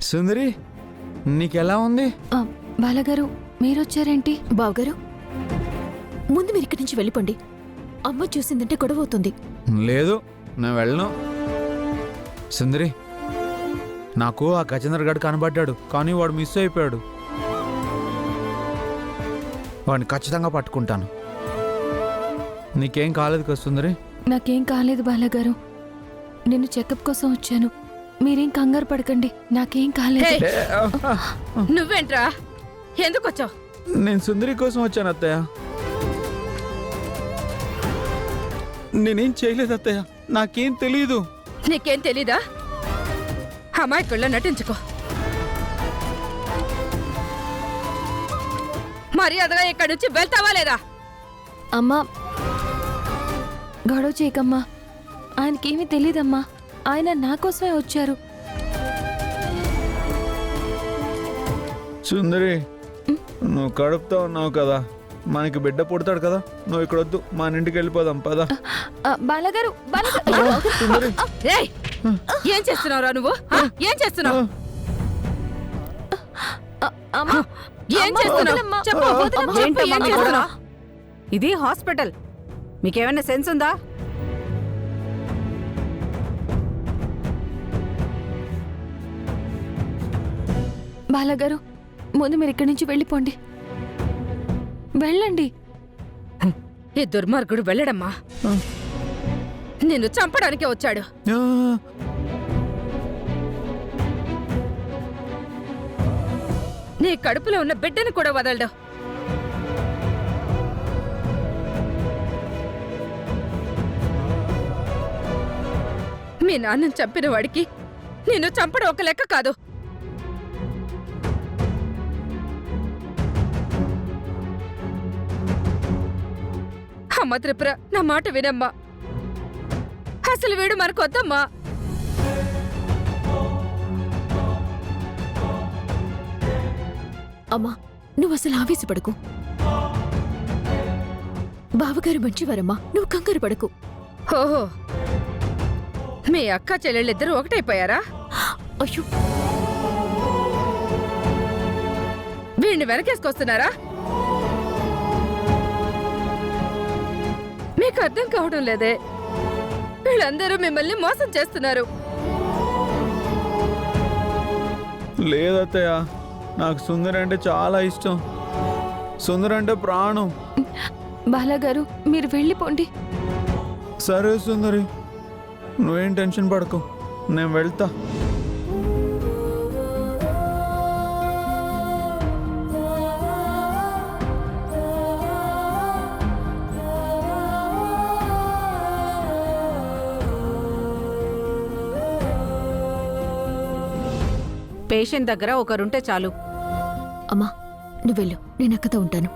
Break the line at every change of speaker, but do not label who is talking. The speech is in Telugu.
సుందరి, నీకెలా ఉంది?
బాలగారు మీరొచ్చారేంటి?
బావగారు, ముందు మీరు ఇక్కడి నుంచి వెళ్ళిపోండి. అమ్మ చూసిందంటే గొడవ అవుతుంది.
లేదు, నేను వెళ్ళను. సుందరి, నాకు ఆ గజేంద్ర గడు కనబడ్డాడు, కానీ వాడు మిస్ అయిపోయాడు. వాడిని ఖచ్చితంగా పట్టుకుంటాను. నీకేం కాలేదు కదా సుందరి?
నాకేం కాలేదు బాలగారు. నేను చెకప్ కోసం వచ్చాను. మీరేం కంగారు పడకండి, నాకేం కాలేదు.
నువ్వేంట్రా? ఎందుకు వచ్చావు?
నేను సుందరి కోసం వచ్చాను అత్తయ్య. నేనేం చేయలేదు అత్తయ్య, నాకేం తెలీదు.
నీకేం తెలీదా? అమాయకుల్లో నటించుకో. మర్యాదగా ఇక్కడి నుంచి వెళ్తావా లేదా?
అమ్మా, గొడవ చేయకమ్మా. ఆయనకేమీ తెలీదమ్మా. ఆయన నా కోసమే వచ్చారు.
సుందరి, నువ్వు కడుపుతా ఉన్నావు కదా, మనకి బిడ్డ పుడతాడు కదా. నువ్వు ఇక్కడ వద్దు, మన ఇంటికి వెళ్ళిపోదాం పద.
బాలగారు,
సుందరి,
ఏయ్, ఏం చేస్తున్నావురా నువ్వు? ఏం చేస్తున్నావు? ఏం చేస్తున్నావు? చెప్పు, చెప్పు, ఏం చేస్తున్నావు?
ఇది హాస్పిటల్, మీకేమైనా సెన్స్ ఉందా?
బాలగారు, ముందు మీరు ఇక్కడి నుంచి వెళ్ళిపోండి. వెళ్ళండి.
ఈ దుర్మార్గుడు వెళ్ళడమ్మా. నిన్ను చంపడానికే వచ్చాడు. నీ కడుపులో ఉన్న బిడ్డను కూడా వదలడు. మీ నాన్నను చంపిన వాడికి నిన్ను చంపడం ఒక లెక్క కాదు. అమ్మ త్రిపుర, నా మాట వినమ్మా. అసలు వీడు మనకొద్దమ్మా.
అమ్మా, నువ్వు అసలు ఆవేశపడకు. బావగారు మంచివారమ్మా, నువ్వు కంగారు పడకు.
ఓహో, మీ అక్క చెల్లెళ్ళిద్దరూ ఒకటైపోయారా?
అయ్యో,
వీడిని వెనకేసుకొస్తున్నారా? మీకు అర్థం కావడం లేదే. వీళ్ళందరూ మిమ్మల్ని మోసం చేస్తున్నారు.
లేదత్తయ్య, నాకు సుందరి అంటే చాలా ఇష్టం. సుందరి అంటే ప్రాణం.
బాలగారు, మీరు వెళ్ళిపోండి.
సరే సుందరి, నువ్వేం టెన్షన్ పడకు, నేను వెళ్తా.
పేషెంట్ దగ్గర ఒకరుంటే చాలు.
అమ్మా నువ్వు వెళ్ళు, నేను అక్కతో ఉంటాను.